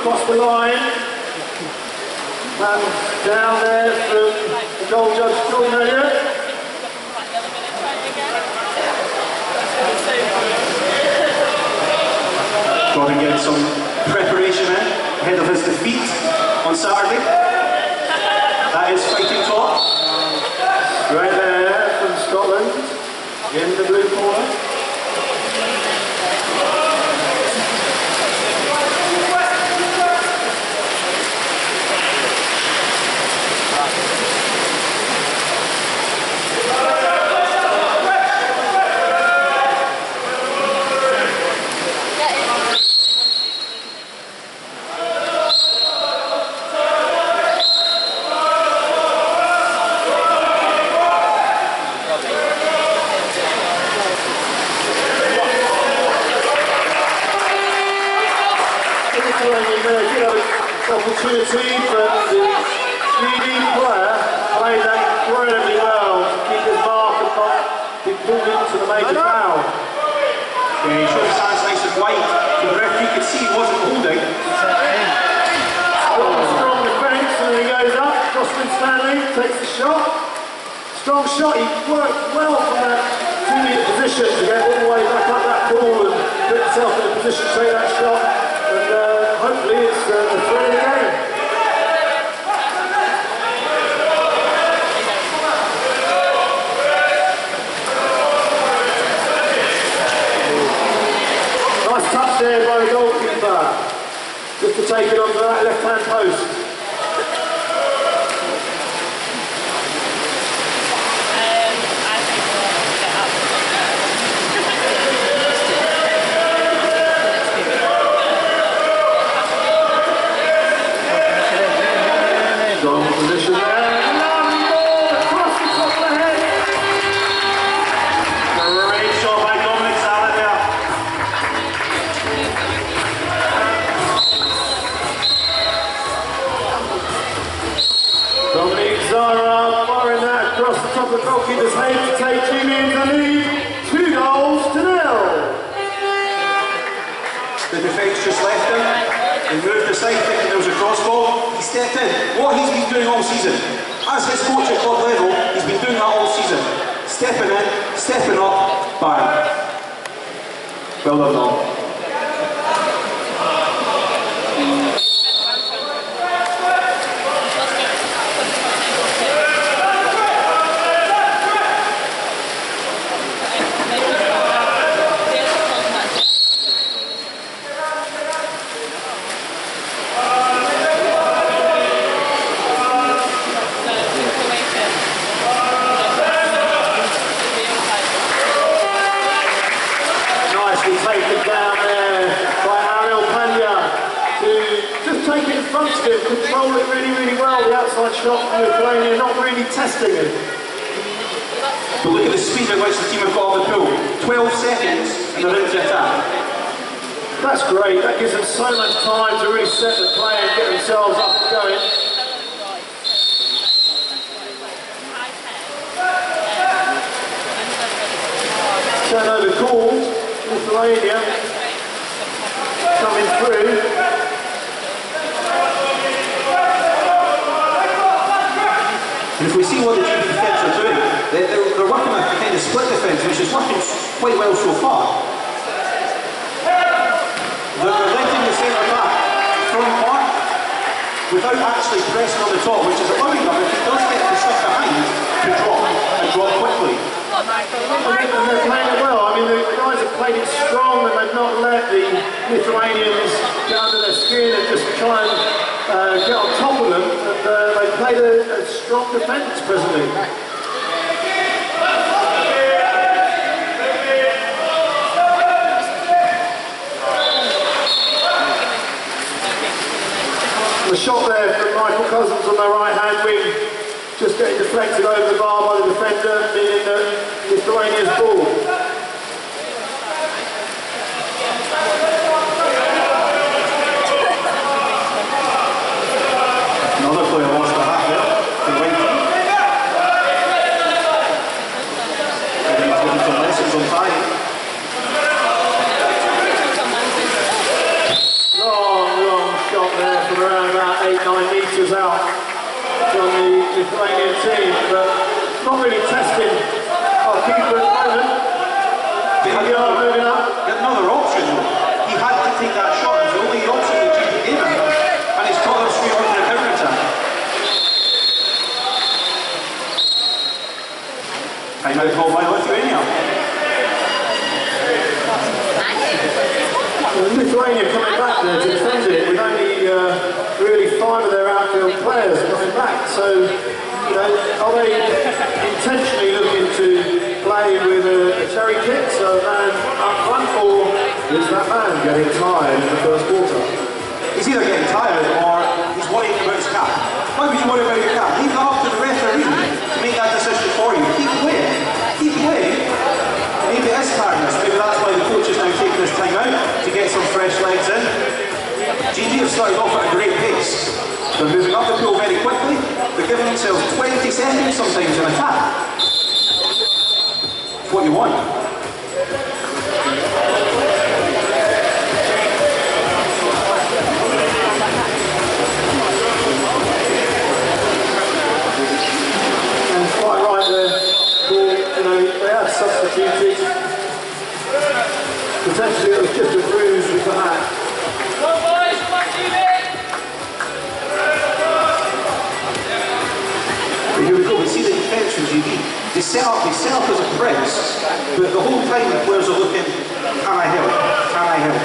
across the line. And down there from the goal judge, John Elliott. Gordon getting some preparation in ahead of his defeat on Saturday. That is fighting talk. Right there from Scotland in the blue corner. Opportunity, but the Swedish player played that incredibly well to keep his mark and not be pulled into the major foul. Yeah, he showed his hands nice and wide, so the referee could see he wasn't holding. Strong defence, and then he goes up. Jocelyn Stanley takes the shot. Strong shot, he worked well from that 2-metre position to get all the way back up that ball and put himself in a position to take that shot. And hopefully it's the threat of the game. Nice touch there by the goalkeeper. Just to take it onto that left-hand post. Position there, and across the top of the head. Great shot by Dominic Zara there. Dominic Zara firing that across the top of the goalkeeper's head to take 2 minutes and lead 2-0. The defence just left him. He moved aside thinking there was a cross ball. He stepped in. What he's been doing all season. As his coach at club level, he's been doing that all season. Stepping in, stepping up, bang. Well done, Dom. Control it really well, the outside shot from Lithuania, not really testing it. But look at the speed at which the team have got on the pool. 12 seconds and they're into attack. That's great, that gives them so much time to really set the play and get themselves up and going. Turnover called, Lithuania coming through. And if we see what the team's defence are doing, they're working a kind of split defence, which is working quite well so far. They're letting the centre back front mark without actually pressing on the top, which is allowing them, if he does get the stuff behind, to drop, and drop quickly. And they're playing it well. I mean, the guys have played it strong and they've not let the Lithuanians get under their skin and just try and get on top of them. And they played a strong defence presently. The shot there from Michael Cousins on the right-hand wing, just getting deflected over the bar by the defender, meaning that Lithuania's ball. Another player lost a hat there. And he's getting some lessons on time. Long shot 8-9 metres out from the Lithuanian team, but not really testing our keeper at the moment. They had another option though. He had to take that shot. It was the only option that GP gave him, and he's caught us straight onto the counter attack. Time out called by Lithuania. Lithuania coming back there to defend it with only really 5 of their outfield players coming back. So, you know, are they intentionally looking to play with a cherry kick, so a man up front, or is that man getting tired in the first quarter? He's either getting tired or he's worrying about his cap. Why would you worry about your cap? Leave that up to the referee to make that decision for you. Keep playing. Keep playing. Maybe it is tiredness. Maybe that's why the coach is now taking this time out to get some fresh legs in. GG have started off at a great pace. They're moving up the pool very quickly. They're giving themselves 20 seconds sometimes in attack. It's what you want. And quite right there. You know, they had substituted. Potentially it was just a bruise with the hat. We see the defence from GB. They set up as a press, but the whole time the players are looking, can I help? Can I help?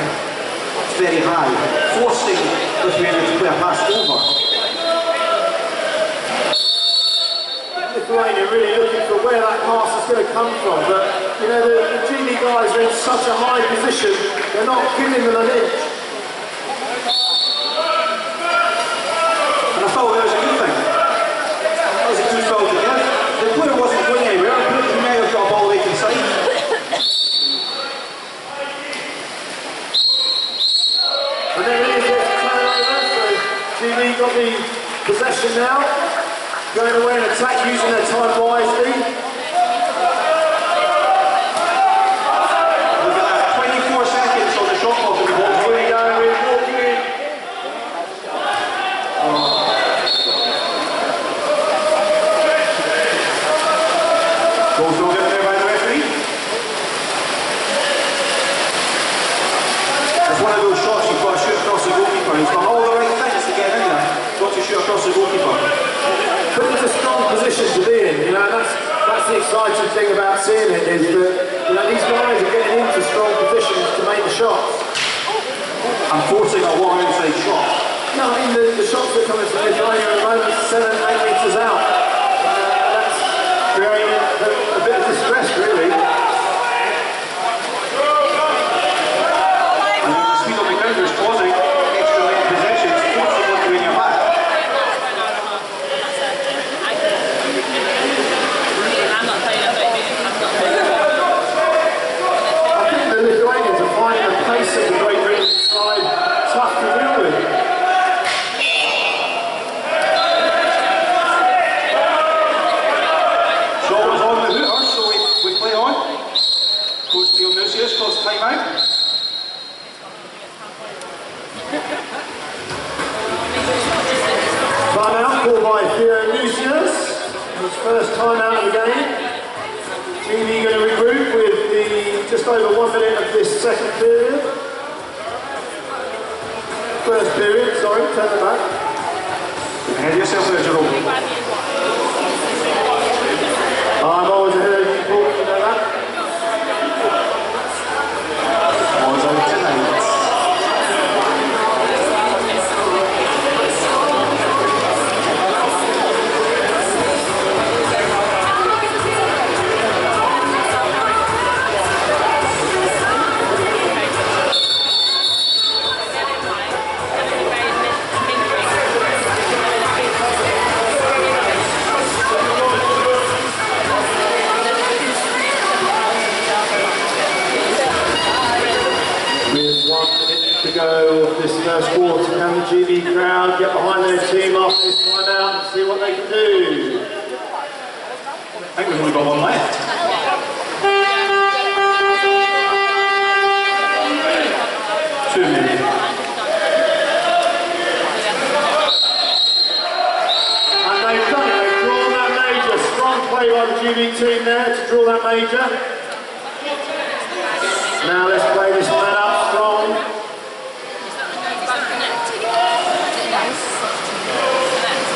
It's very high, forcing Lithuania to play a pass over. Lithuania really looking for where that pass is going to come from, but you know the GB guys are in such a high position, they're not giving them an inch. And I thought that was a good thing. That was a good foul to give. The player wasn't going anywhere, he may have got a ball late inside. And there it is, it's a turnover, so GB got the possession now. Going away and attack, using their time wisely. Look at that, 24 seconds on the shot clock in the ball. Here we go, we're walking in. Goal throw given there by the referee. It's one of those shots you've got to shoot across the goalkeeper. He's done all the right things to get in there. Got to shoot across the goalkeeper. But it's a strong position to be in, you know, that's the exciting thing about seeing it, is that, you know, these guys are getting into strong positions to make the shots. And forcing a long outside shot. No, I mean, the shots that are coming from Lithuania at the moment, 7-8 metres out. That's creating a bit of distress, really. And the speed on the counter is causing extra lane possessions, forcing Lithuania back. The Lithuanians are finding the pace of the Great Britain side tough to deal with. Shot was on the hooter, so we play on. Coach Dionysius calls time out. Time out called by Dionysius. His first time out of the game. GB going to regroup with just over 1 minute of this second period. First period, sorry, turn it back. Ahead of yourself there, Jerome. I'm always ahead of you, Paul, you know that? Always on tonight. To go this first quarter, can the GB crowd get behind their team after this time out and see what they can do? I think we've only got one left. 2 minutes. major. Now let's play this man up strong.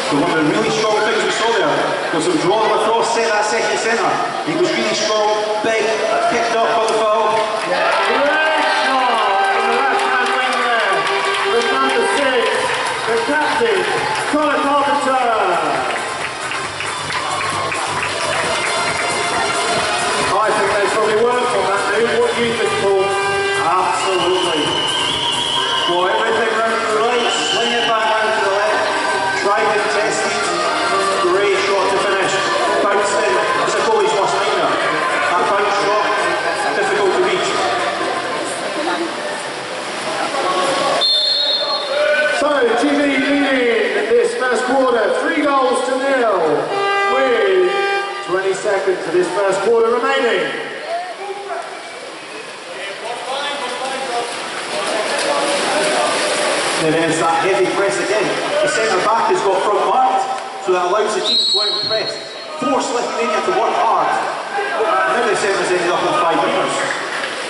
So one of the really strong things we saw there was him draw him across, set that second centre. He was really strong, big, picked up on the foul. Great shot from the left-hand wing there. With number 6, the captain, Colin Carpenter. I think they probably worked on that move. What do you think, Paul? Absolutely. Go everything round to the right, sling it back out to the left, tried and tested. Great shot to finish. Bounced in. It's a goalie's worst nightmare. That bounce shot, difficult to reach. So, GB leading this first quarter, 3 goals to 0, with 20 seconds of this first quarter remaining. Then there's that heavy press again. The centre back has got front marked, so that allows the team to go out and press. Force Lithuania to work hard. Now the centre's ended up in 5 metres.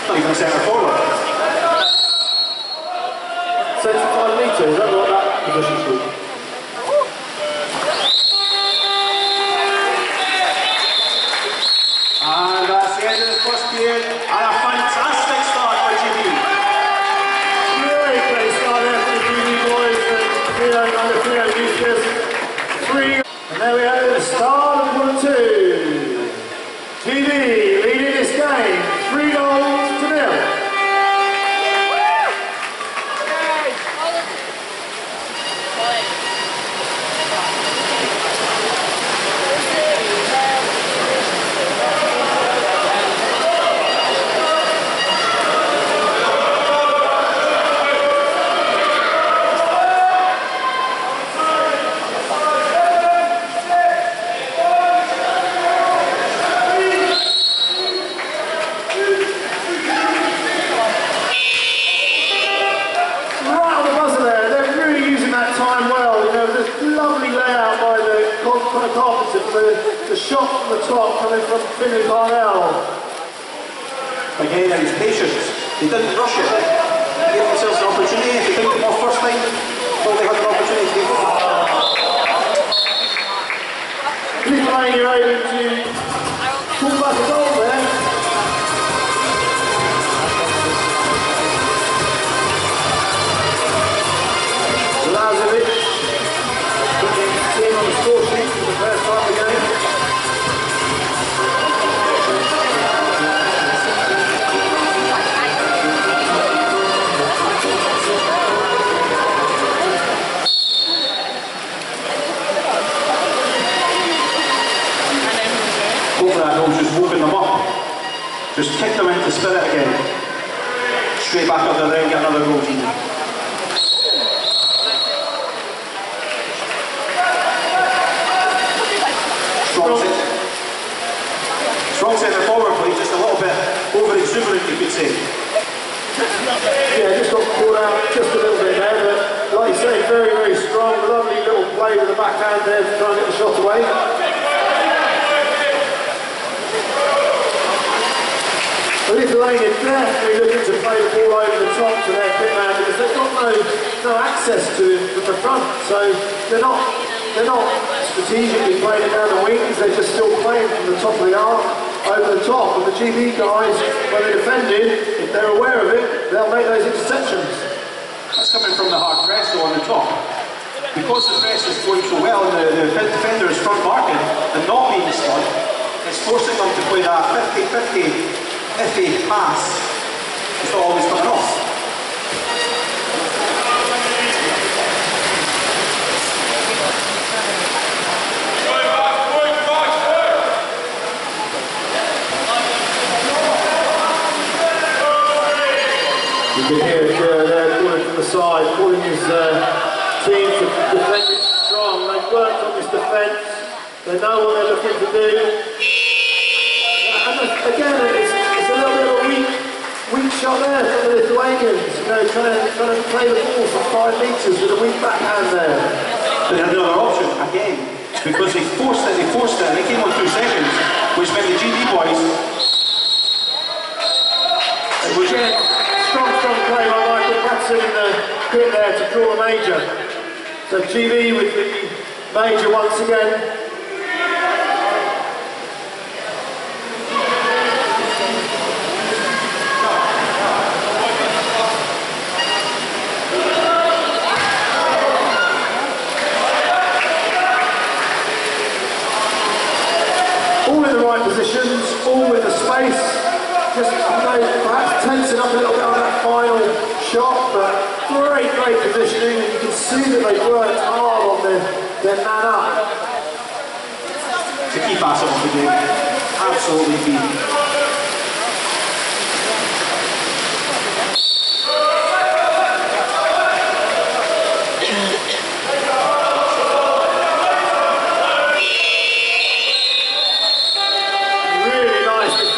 Not even centre forward. Centre 5 metres, is that what that position's called? And that's the end of the first period, and a fantastic start by GB. Great start there for the GB boys and under 3 useless. 3, and there we have it, the start of quarter 2. GB leading this game, 3 goals to 0. The shot from the top coming from Finley Parnell. Again, it was patience. They didn't rush it. They gave themselves an opportunity. If they didn't get off first time, well, they had an opportunity to go. Lithuania able to pull back a goal there. Lazovic putting his team on the score sheet for the first time of the game. That goal just woken them up. Just kicked them into spirit again. Straight back up there and get another goal, Gene. Strong centre forward play, just a little bit over exuberant, you could say. Yeah, just got caught out just a little bit there, but like you say, very, very strong. Lovely little play with the backhand there to try and get the shot away. Lithuania definitely looking to play the ball over the top to their big man because they've got no access to him from the front, so they're not strategically playing it down the wings. They're just still playing from the top of the arc over the top. And the GB guys, when they're defending, if they're aware of it, they'll make those interceptions. That's coming from the hard press on the top. Because the press is going so well and the defender is front marking and not being spun, it's forcing them to play that 50-50 iffy pass. It's not always coming off. You can hear it there calling from the side, calling his team to defend it strong. They've worked on this defence. They know what they're looking to do. And again, it's a little bit of a weak shot there from the Lithuanians. You know, trying to play the ball from 5 metres with a weak backhand there. But they had another option again, because they forced it, and they came on 2 seconds, which meant the GB boys Again, strong play by Michael Watson in the pit there to draw the major. So GB with the major once again. All in the right positions, all with the space. Just, perhaps tensing up a little bit on that final shot, but great positioning, and you can see that they worked hard on their man up. It's a key facet of the game, absolutely key.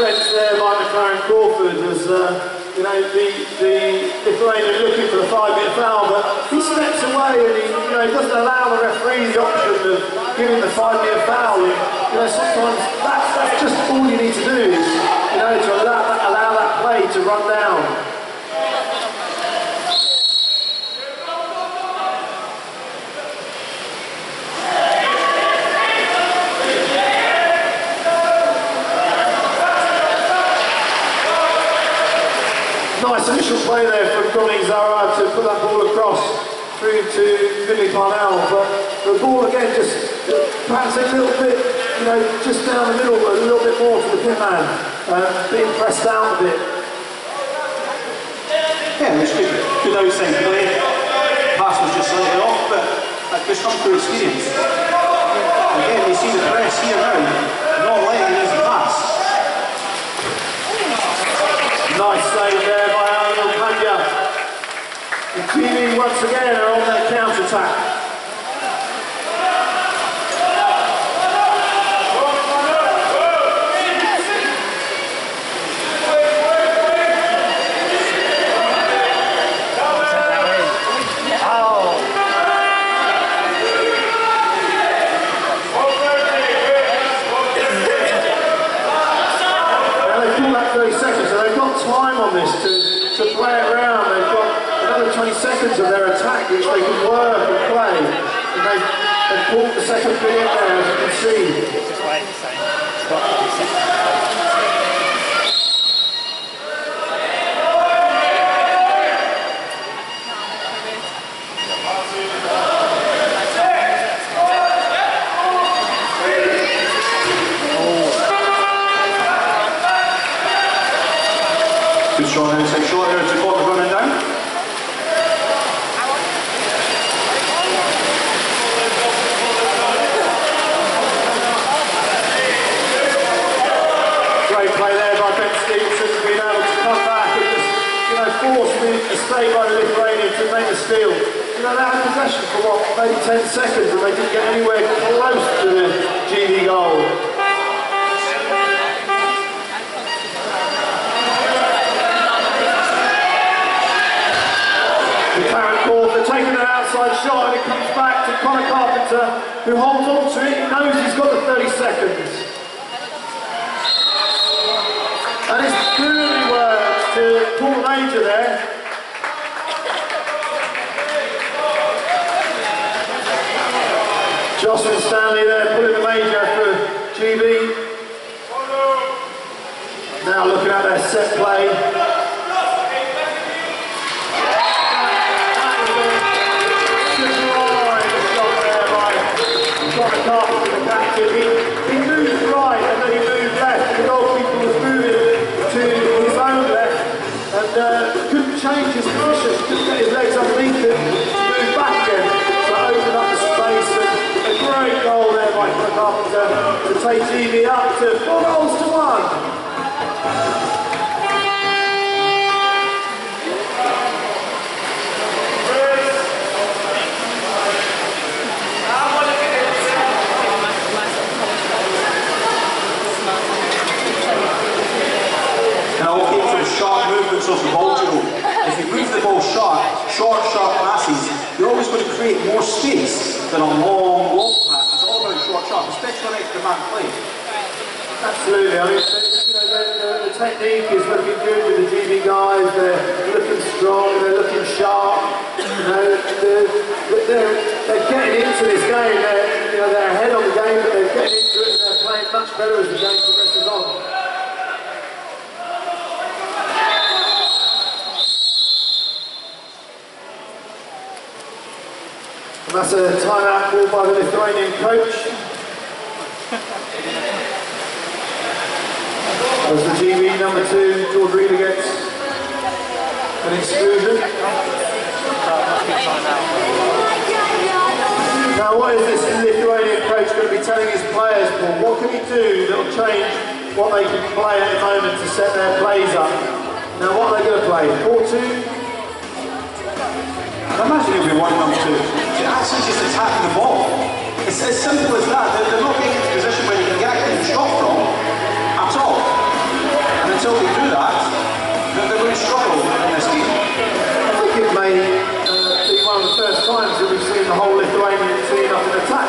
There by McLaren Crawford was, you know, the Lithuanian looking for the 5-minute foul, but he steps away and he doesn't allow the referee the option of giving the 5-minute foul. And, you know, sometimes that's just all you need to do is, you know, to allow that play to run down. Nice initial play there from Donny Zara to put that ball across through to Billy Parnell, but the ball again just perhaps a little bit, you know, just down the middle, but a little bit more to the pin man, being pressed out a bit. Yeah, it was good outside play. Pass was just slightly off, but that just comes through experience. Again, you see the press here now, not letting an easy pass. Nice save there by Alan Panya. The TV once again are on their counter-attack. Time on this to play it around. They've got another 20 seconds of their attack which they can work and play, and they've pulled the second bit in there, as you can see. Good shot, outside shot there to caught the running down. Great play there by Ben Stevenson, being able to come back and just, you know, force a mistake by the Lithuanians to make the steal. You know, they had possession for what, maybe 10 seconds, and they didn't get anywhere close to the GD goal. Taking an outside shot, and it comes back to Connor Carpenter, who holds on to it. He knows he's got the 30 seconds. And it's clearly worked to pull the major there. Jocelyn Stanley there pulling the major for GB. Now looking at their set play. He moved right and then he moved left. The goalkeeper was moving to his own left and couldn't change his position, couldn't get his legs underneath him to move back again, to open up the space. And a great goal there by Carpenter to take GB up to 4-1. Sharp movements of the ball, Joe. If you move the ball short passes, you're always going to create more space than a long pass. It's all about short, especially on extra man play. Absolutely. I mean, you know, the technique is looking good with the GB guys. They're looking strong, they're looking sharp. You know, they're getting into this game. They're ahead of the game, but they're getting into it and they're playing much better as the game progresses on. And that's a timeout called by the Lithuanian coach. As the GB number 2, George Reader, gets an exclusion. Now what is this Lithuanian coach going to be telling his players, Paul? What can he do that will change what they can play at the moment to set their plays up? Now what are they going to play? 4-2? I imagine he'll be 1-2. Actually just attacking the ball. It's as simple as that. They're not getting into a position where they can get a shot from at all. And until they do that, they're going to struggle in this game. I think it may be one of the first times that we've seen the whole Lithuanian team up in attack.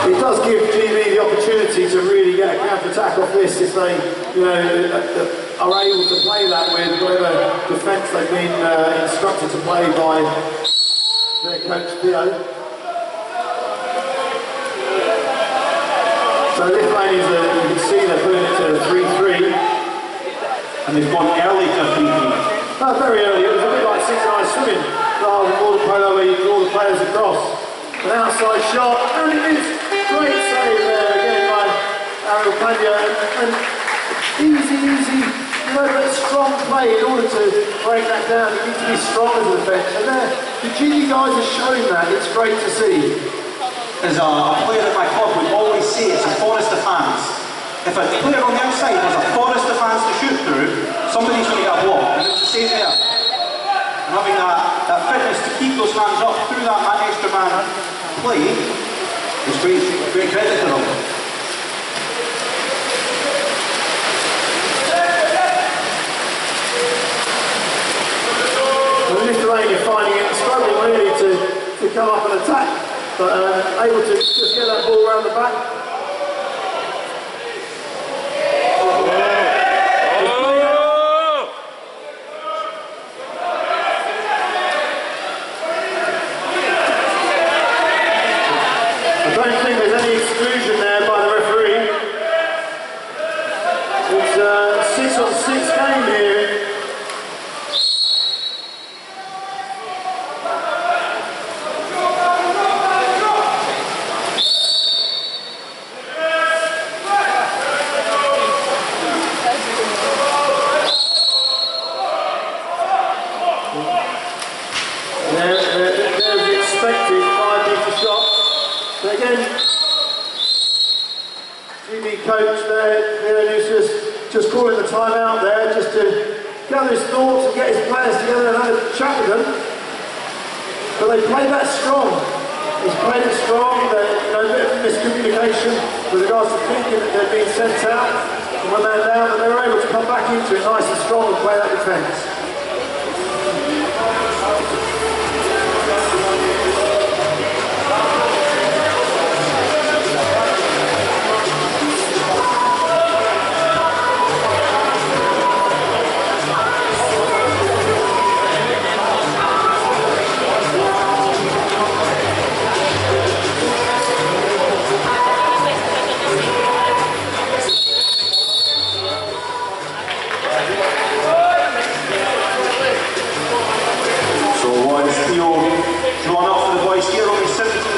It does give GB the opportunity to really get a counter-attack off this if they, are able to play that with whatever defence they've been instructed to play by their coach Polo. So Lithuanians, you can see they're putting it to 3-3. And they've gone early to 3-3. No, very early. It was a bit like synchronised swimming rather than water polo where you draw the players across. An outside shot, and it is great save there again by Ariel Panya, and easy, but strong play in order to break that down. You need to be strong as a defence, and the GB guys are showing that. It's great to see. As a player at my club would always say, it's a forest of fans. If a player on the outside has a forest of fans to shoot through, somebody's going to get a block, and it's the same there. And having that fitness to keep those hands up through that extra man play is great credit to them. The Lithuania finding it struggling really to come up and attack, but able to just get that ball around the back. I don't think there's any exclusion there by the referee. It's a 6-on-6 game here. There's the expected 5-metre shot. But again, GB coach there, just calling the timeout there, just to gather his thoughts and get his players together and have a chat with them. But they played that strong. He's played it strong. A bit of miscommunication with regards to thinking that they're being sent out and when they're down, and they were able to come back into it nice and strong and play that defence.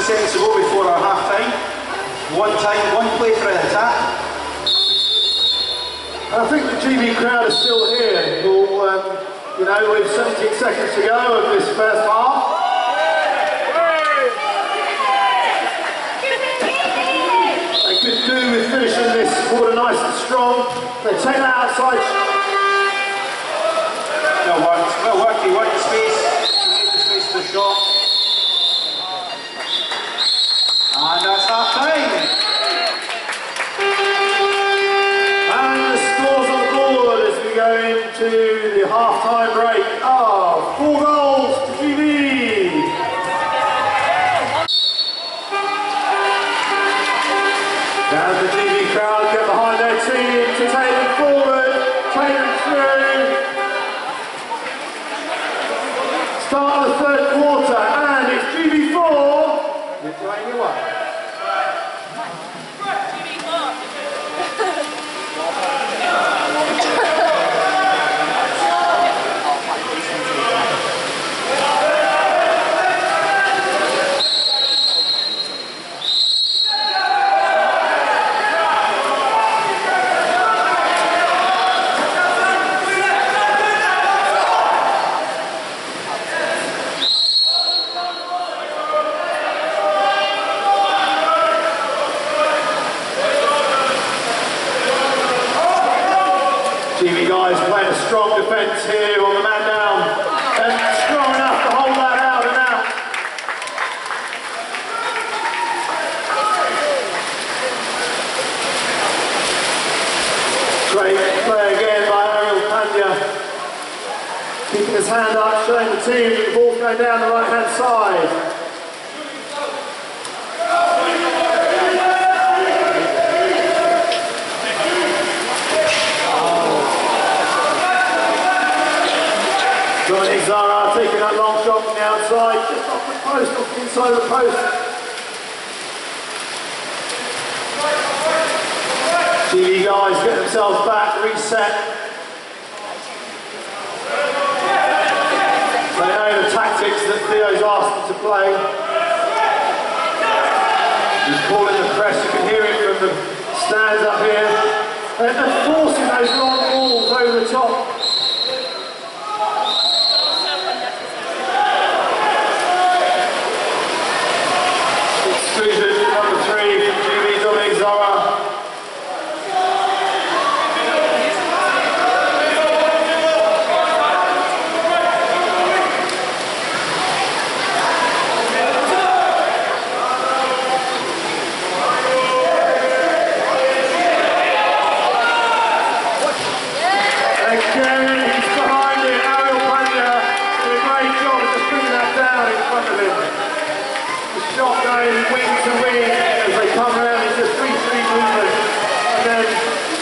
To go before our half time. One play for an attack. I think the GB crowd is still here. With 17 seconds to go of this first half. They could do with finishing this quarter nice and strong. They take that outside. Well worked, he worked the space, he made the space for the shot. And that's half time. And the scores on the board as we go into the half-time break are 4 goals to GB. TV guys playing a strong defence here on the man down. And strong enough to hold that out and out. Great play again by Lithuania. Keeping his hand up, showing the team that the ball's going down the right hand side. Zara taking that long shot from the outside, just off the post, off the inside of the post. TV guys get themselves back, reset. They know the tactics that Theo's asked them to play. He's calling the press, you can hear it from the stands up here. They're forcing those long balls over the top. Number 3 from GB Dominic Zara. Again, he's behind it. Ariel Panya did a great job of just bringing that down in front of him. The shot going wing to wing as they come around into 3-3 movement, and then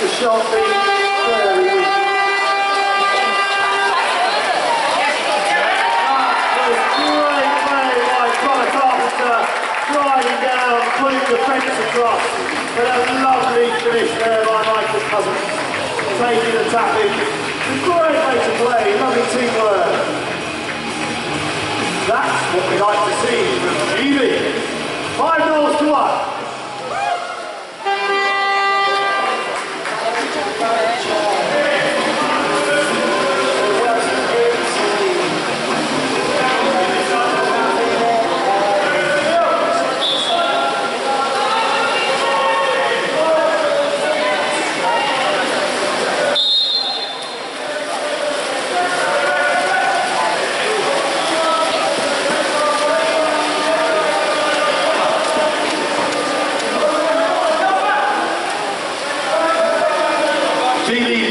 the shot being very weak. That was great play by Connor Carpenter, driving down, putting the fence across, but a lovely finish there by Michael Cousins, taking the tapping. A great way to play, lovely teamwork. That's what we like to see from GB. 5-1.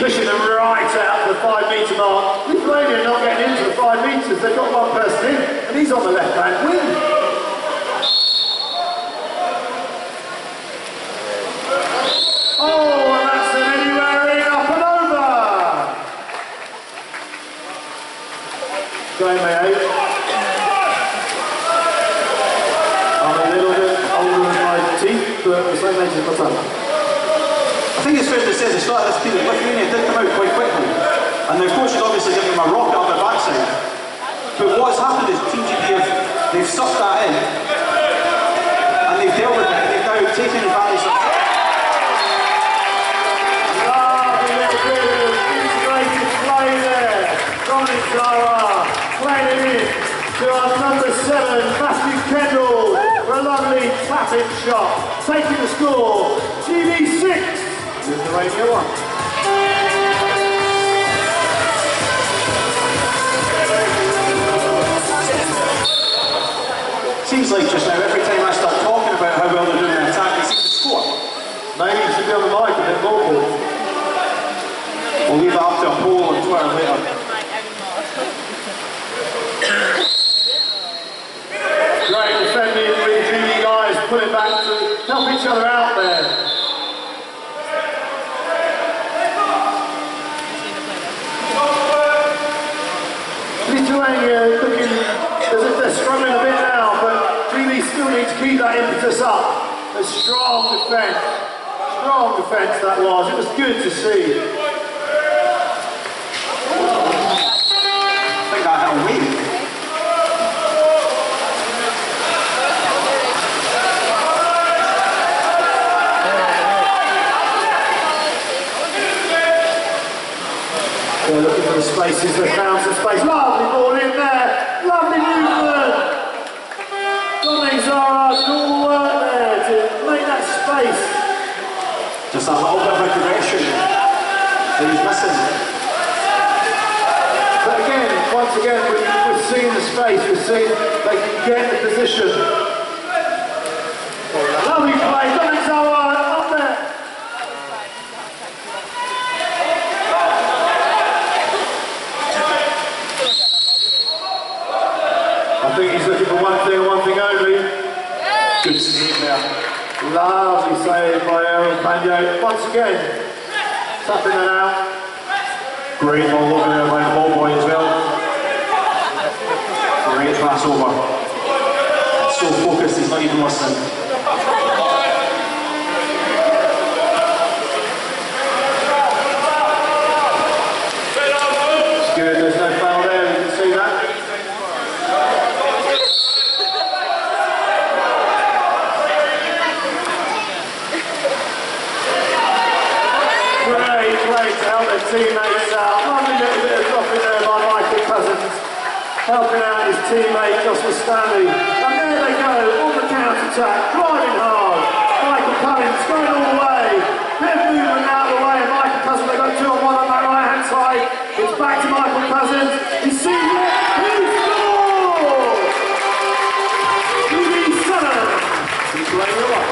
Pushing them right out the 5 metre mark. Lithuania not getting into the 5 metres. They've got one person in, and he's on the left hand wing. Oh, and that's an anywhere in, up and over. Going my age. I'm a little bit older than my teeth, but the same age as my tongue. I think it's fair to say at the start of this period, Lithuania did come out quite quickly, and the coach has obviously given them a rocket on the backside. But what's happened is Team GB they've sucked that in, and they've dealt with it. They've now taken advantage of it. Lovely little bit of integrated play there. Dominic Zara playing it in to our number 7, Matthew Kendall, for a lovely tapping shot, taking the score. GB 6. Lithuania 1. Seems like just now, every time I start talking about how well they're doing in attack, they seem to score. Maybe you should be on the mic a bit more, Paul. We'll leave that up to a poll on Twitter later. Great defending with GB guys, put it back to help each other out there. Lithuania looking as if they're struggling a bit now, but GB still need to keep that impetus up. A strong defence that was. It was good to see. I think that had a win. They're looking for the spaces, they found some space. Lovely ball in there, lovely movement. Dominic Zara did all the work there to make that space. Just a little bit of aggression. that he's missing. But again, once again, we've seen the space, we've seen they can get the position. Lovely play, Dominic Zawad up there. I think he's looking for one thing and one thing only. Good save there. Lovely save by Aaron Panyo. Once again, tapping that out. Great ball over there by the ball boy as well. Great pass over. So focused, he's not even listening. It's good, there's no foul there, you can see that. Great to help their teammates out. Lovely little bit of dropping there by Michael Cousins. Helping out his teammate Joshua Stanley. And there they go, on the counter-attack, driving hard. Michael Cousins going all the way. Bit of movement out of the way, and Michael Cousins, they've got 2 on 1 on that right-hand side. It's back to Michael Cousins. He's seen it, he scores! TV7. He's playing it up.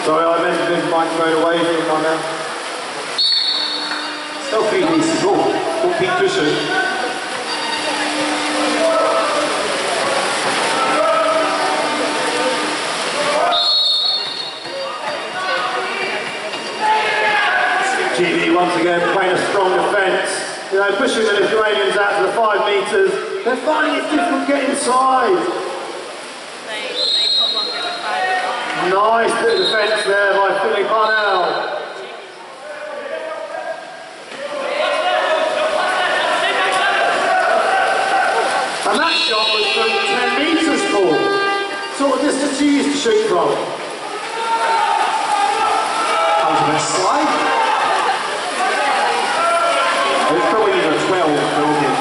Sorry, I meant to move the microphone away from my mouth. Still 3 days to go. Don't peek too soon. GB once again playing a strong defence. You know, pushing the Lithuanians out to the 5 metres. They're finding it difficult to get inside. Nice bit of defence there by Philip Parnell. And that shot was from 10 metres, Paul. Sort of distance you used to shoot from. That was a bit slide. It's probably either 12 building.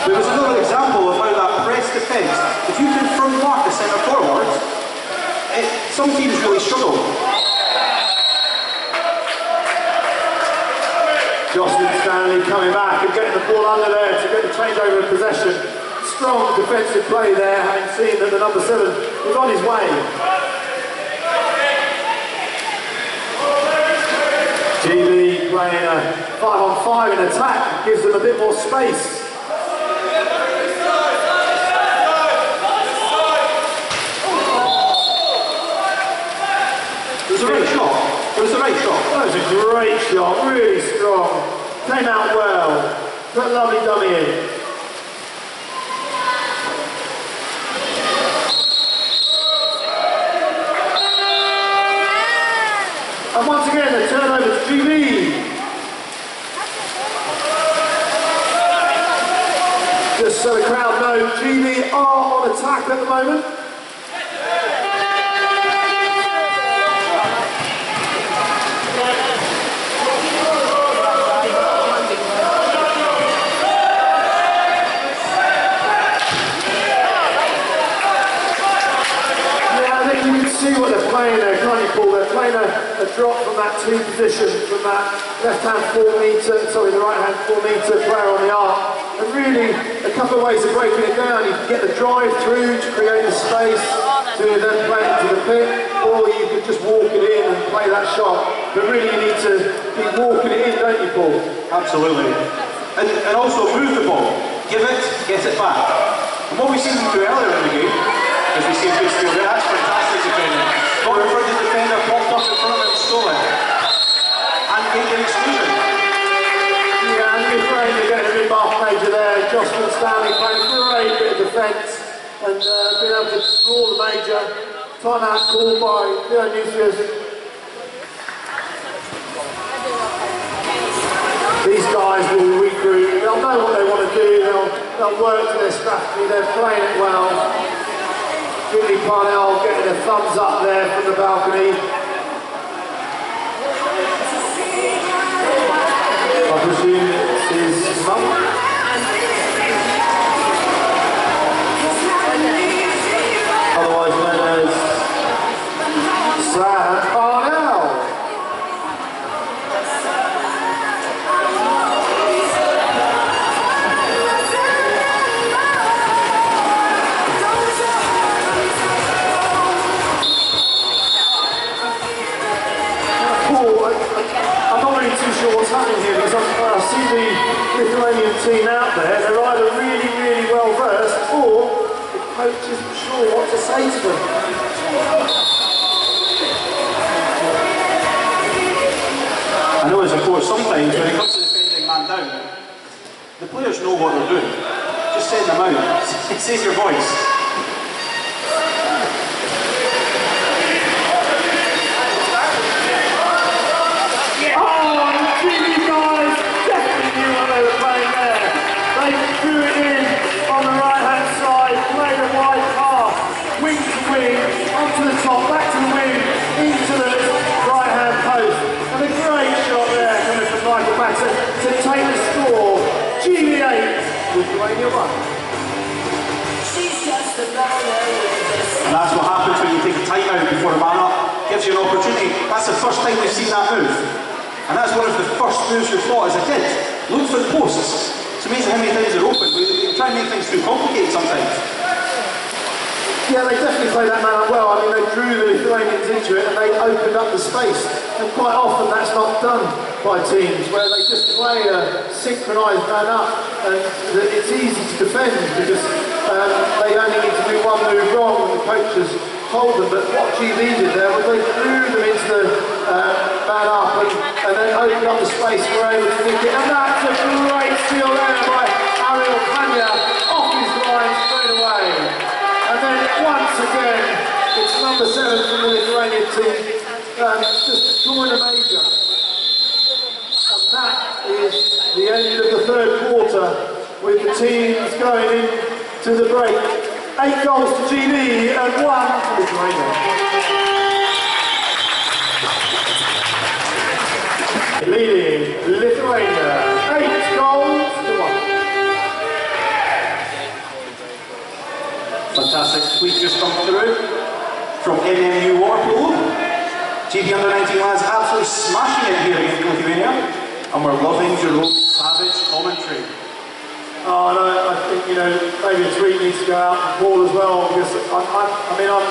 There was another example of how that press defence, if you can front mark the centre forward, some teams really struggle. Jocelyn Stanley coming back and getting the ball under there to get the changeover of possession. Strong defensive play there, having seen that the number 7 was on his way. GB playing a 5-on-5 in attack, gives them a bit more space. It was a great shot. It was a great shot. That was a great shot, really strong. Came out well. Put a lovely dummy in. And once again, the turnover to GB. Just so the crowd know, GB are on attack at the moment. See what they're playing there, can't you, Paul? They're playing a drop from that 2 position, from that left-hand 4 metre, sorry, the right-hand 4 metre player on the arc. And really, a couple of ways of breaking it down. You can get the drive through to create the space to then play into the pit, or you could just walk it in and play that shot. But really, you need to be walking it in, don't you, Paul? Absolutely. And also move the ball. Give it, get it back. And what we've seen them do earlier in the game, as we see a good steal there, that's fantastic defending. Got in front of the defender, popped up in front of him, stole it. And gained an exclusion. Yeah, and you're afraid to get a big half major there. Jocelyn Stanley playing a great bit of defence and being able to draw the major. run out called by Dionysius. These guys will regroup, they'll know what they want to do, they'll work to their strategy, they're playing it well. Jimmy Parnell getting a thumbs up there from the balcony. I presume it's his mum. Otherwise known as Sam Parnell. I'm not really too sure what's happening here because I see the Lithuanian team out there. They're either really, really well versed or the coach isn't sure what to say to them. I know as a coach sometimes when it comes to defending man down, the players know what they're doing. Just send them out. It says your voice. Onto the top, back to the wing, into the right-hand post. And a great shot there coming from Michael Baxter to take the score. GB 8, Lithuania 1. And that's what happens when you take a time out before a man up. Gives you an opportunity. That's the first time we've seen that move. And that's one of the first moves we thought as a kid. Look for the posts. It's amazing how many times they're open. We try and make things too complicated sometimes. Yeah, they definitely played that man up well. I mean, they drew the Lithuanians into it and they opened up the space. And quite often that's not done by teams, where they just play a synchronised man up. And it's easy to defend because they only need to do one move wrong and the coaches hold them. But what GB did there was they drew them into the man up and then opened up the space and were able to nick it. And that's a great steal there by Ariel Panya off his line straight away. And then once again, it's number 7 from the Lithuanian team, just drawing a major. And that is the end of the third quarter, with the teams going into the break. 8 goals to GB and 1 to Lithuania. Leading Lithuania, 8 goals to 1. Fantastic tweet just come through from MMU Polo. GB under-19 lads absolutely smashing it here against Lithuania, and we're loving Jerome's savage commentary. Oh, no, I think, you know, maybe a tweet needs to go out to Paul as well, because I'm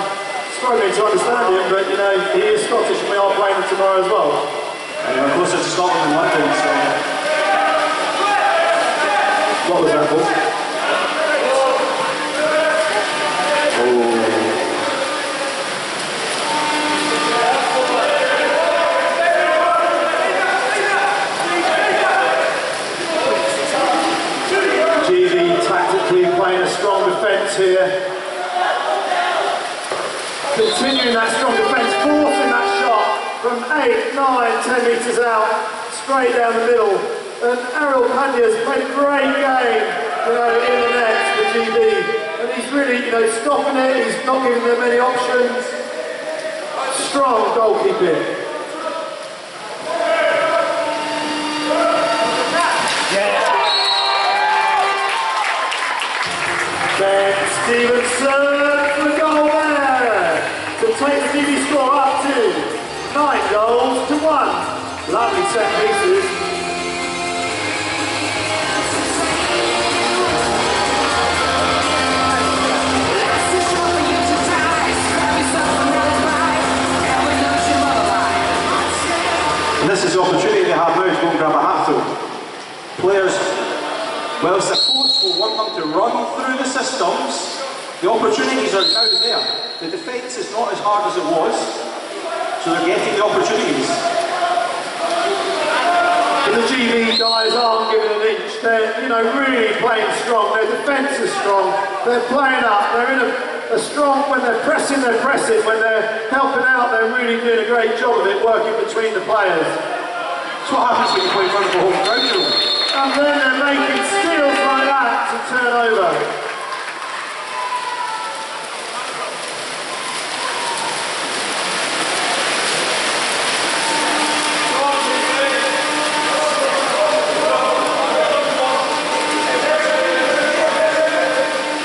struggling to understand him, but, you know, he is Scottish and we are playing him tomorrow as well. And we're closer to Scotland than London, so... What was that, Paul? Playing a strong defence here. Continuing that strong defence, forcing that shot from 8, 9, 10 metres out, straight down the middle. And Ariel Panya's played a great game, you know, in the net for GB. And he's really, you know, stopping it, he's not giving them any options. Strong goalkeeping. Ben Stevenson for the goal there to take the GB score up to 9 goals to 1. Lovely set pieces. And this is the opportunity they have now to go and grab a hatful. Players, whilst the coach will want them to run through the systems, the opportunities are now there. The defence is not as hard as it was, so they're getting the opportunities. And the GB guys aren't giving an inch. They're, you know, really playing strong. Their defence is strong. They're playing up. They're in a they're strong. When they're pressing, they're pressing. When they're helping out, they're really doing a great job of it, working between the players. That's what happens when you play in front of a home crowd, Joe. And then they're making steals like that to turn over.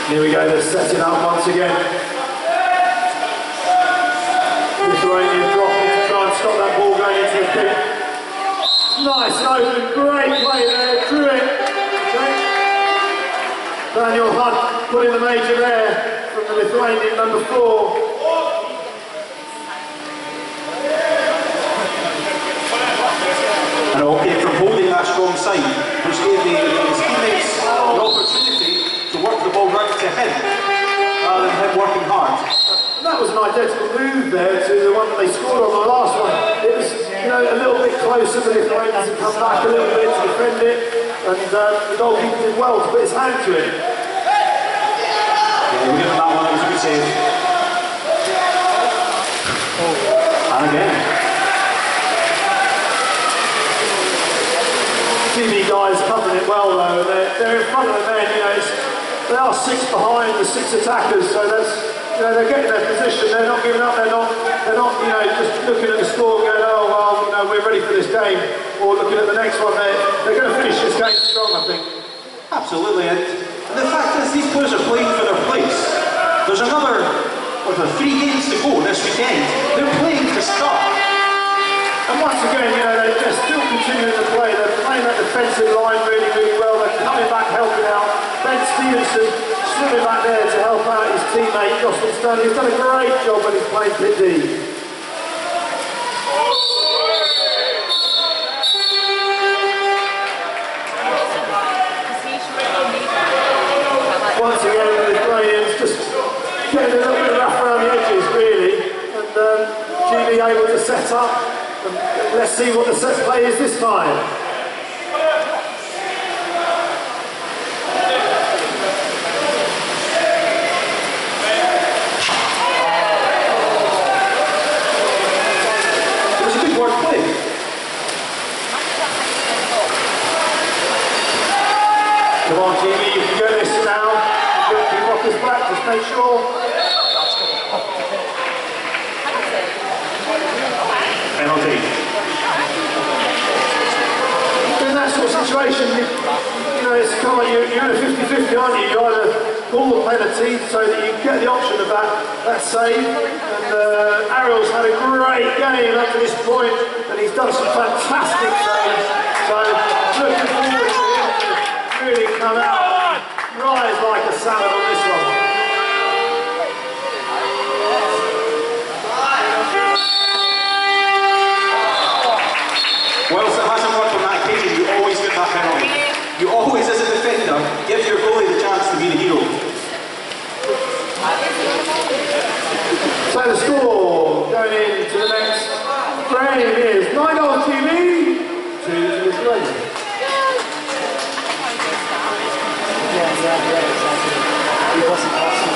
Here we go, they're setting up once again. Lithuania dropping to try and stop that ball going into the pit. Nice open, great play there, drew it. Okay. Daniel Hunt putting the major there from the Lithuanian number 4. And okay, from holding that strong side, which gave his teammates the opportunity to work the ball right to him, rather than him working hard. That was an identical move there to the one that they scored on the last one. It was, you know, a little bit closer, but the Lithuanians had come back a little bit to defend it, and the goalkeeper did well to put his hand to it. Yeah, we'll give him that one, that was a good save. And again. TV guys covering it well though. They're in front of the men. You know, they are 6 behind the 6 attackers, so that's, you know, they're getting their position. They're not giving up. They're not, you know, just looking at the score, going, oh well, you know, we're ready for this game, or looking at the next one. They're going to finish this game strong, I think. Absolutely, and the fact is these players are playing for their place. There's another, 3 games to go this weekend. They're playing to start. And once again, you know, they're still continuing to play. They're playing that defensive line really, really well. They're coming back, helping out. Ben Stevenson swimming back there to help out his teammate, Jocelyn Stanley. He's done a great job when he's playing Pit D. Once again, the Lithuanians just getting a little bit rough around the edges, really. And GB able to set up. Let's see what the set play is this time. It was a good work play. Come on, GB, you can get this now. You can keep off this back, just make sure. Penalty. In that sort of situation, you know, it's kind of, you're in a 50-50, aren't you? You either call the penalty so that you get the option of that save. And Ariel's had a great game up to this point, and he's done some fantastic saves. So looking forward to him to really come out, rise like a salmon on this one. Whilst it hasn't worked on that occasion, you always get that penalty. You always, as a defender, give your goalie the chance to be the hero. So the score going into the next frame is 9-0 TV to Lithuania. He wasn't awesome.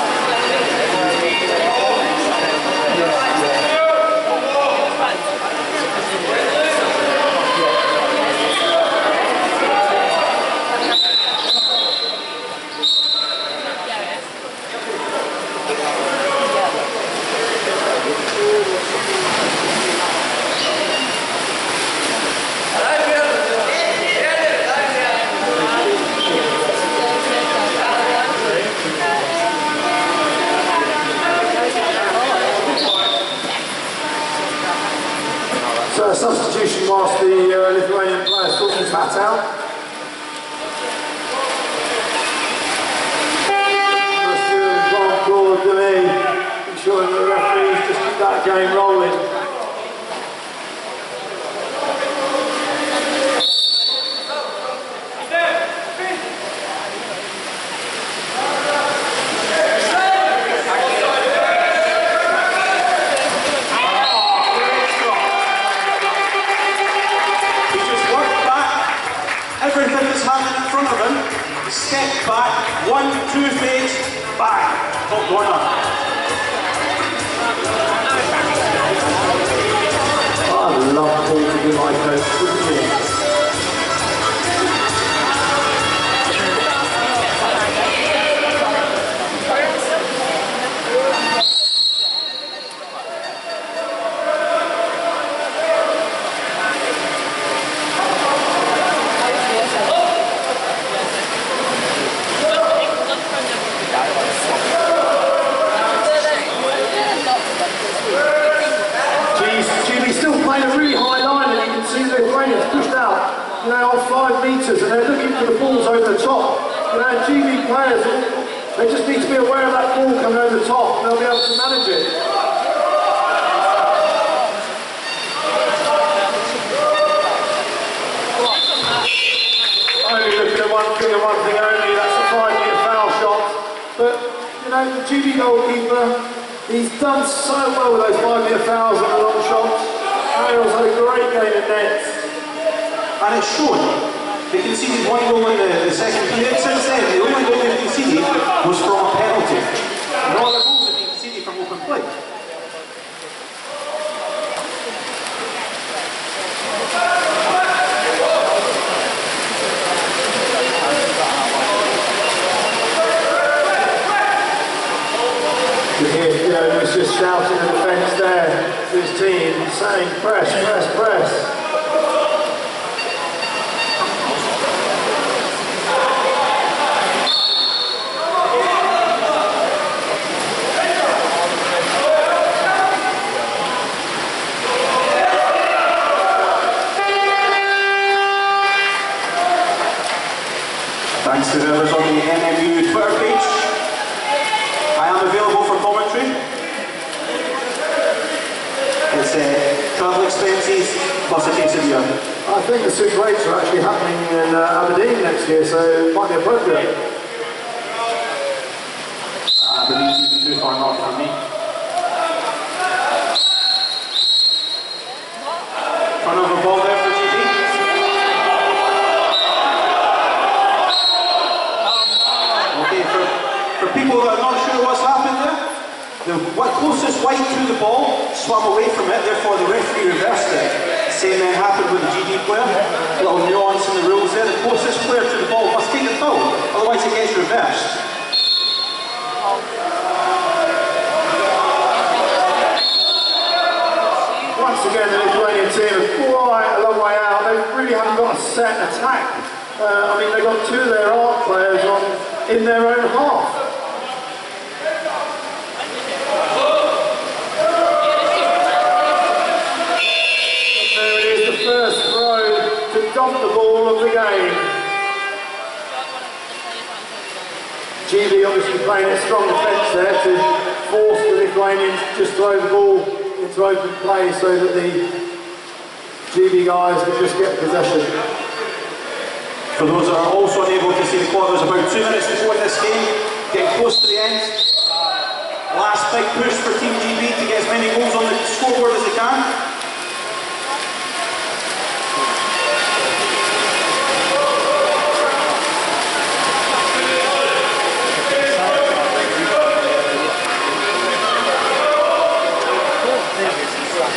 So a substitution whilst the Lithuanian player sorts his hat out. Jean-Claude Denis ensuring the referees just keep that game rolling. Everything that's happening in front of him, step back, 1, 2 fades, bang, top corner. I love Paul to be my coach, wouldn't you? Jimmy's still playing a really high line, and you can see the Lithuanians pushed out, you know, on 5 metres, and they're looking for the balls over the top. You know, GB players, they just need to be aware of that ball coming over the top, and they'll be able to manage it. Only looking at one thing and one thing only, that's a 5-metre foul shot. But, you know, the GB goalkeeper, he's done so well with those 5-metre fouls and the long shots. Ariel's had a great game in nets. And it's shown. They conceded 1 goal in the second period. Since then, the only goal they've conceded was from a penalty. And all their goals have been conceded from open play. You hear, you know, he was just shouting the defence there to his team, saying press, press, press. Thanks to whoever's on the NMU Twitter page. I am available for commentary. It's travel expenses plus a case of beer. I think the Super 8s are actually happening in Aberdeen next year, so it might be appropriate. Aberdeen's even too far north for me. Front of the ball there for GB. Okay, for people that are not sure what's happened there, the closest white to the ball swam away from it, therefore the referee reversed it. Same then happened with the GD player. Little nuance in the rules there. The closest player to the ball must take the foul, otherwise it gets reversed. Once again, the Lithuanian team are quite a long way out. They really haven't got a set attack. I mean, they've got 2 of their art players in their own half. First throw to dump the ball of the game. GB obviously playing a strong defence there to force the Lithuanians to just throw the ball into open play so that the GB guys can just get possession. For those that are also unable to see the clock, there's about 2 minutes to go in this game, getting close to the end. Last big push for Team GB to get as many goals on the scoreboard as they can.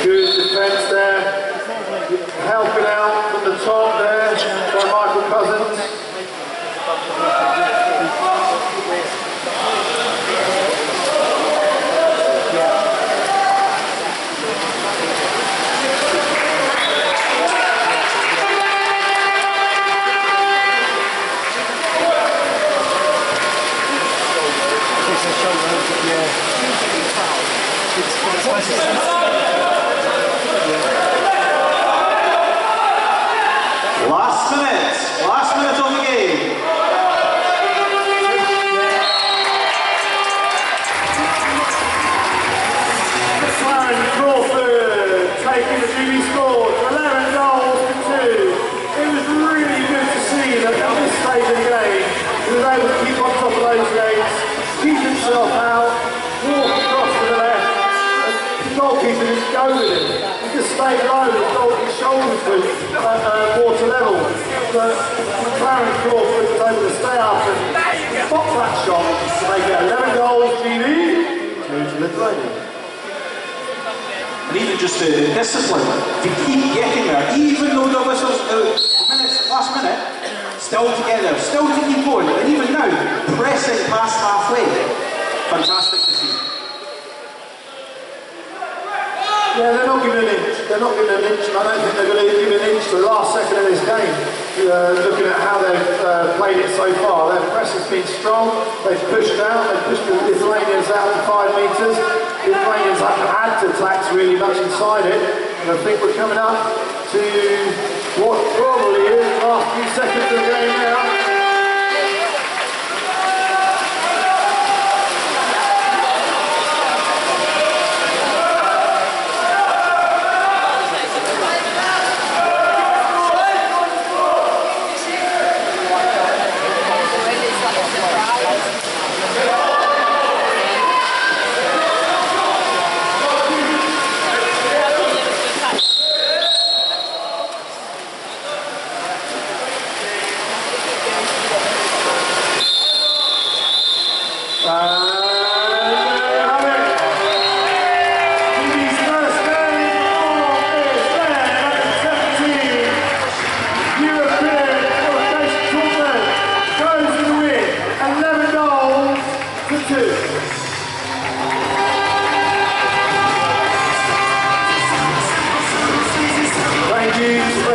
Good defence there, helping out from the top there by Michael Cousins. goalkeeper didn't go with him. He just stayed low, his shoulders were at water level. But Clarence Crawford was able to stay up and pop that shot to make it 11 goals, GB, 2 to Lithuania. And even just the discipline to keep getting there, even though the whistles last minute, still to get there, still to keep going, and even now, pressing past halfway. Fantastic to see. Yeah, they're not giving an inch. They're not giving an inch, and I don't think they're going to give an inch to the last second of this game. Looking at how they've played it so far, their press has been strong. They've pushed out. They've pushed the Lithuanians out to 5 metres. The Lithuanians haven't had to tax really much inside it, and I think we're coming up to what probably is the last few seconds of the game now. Thank you.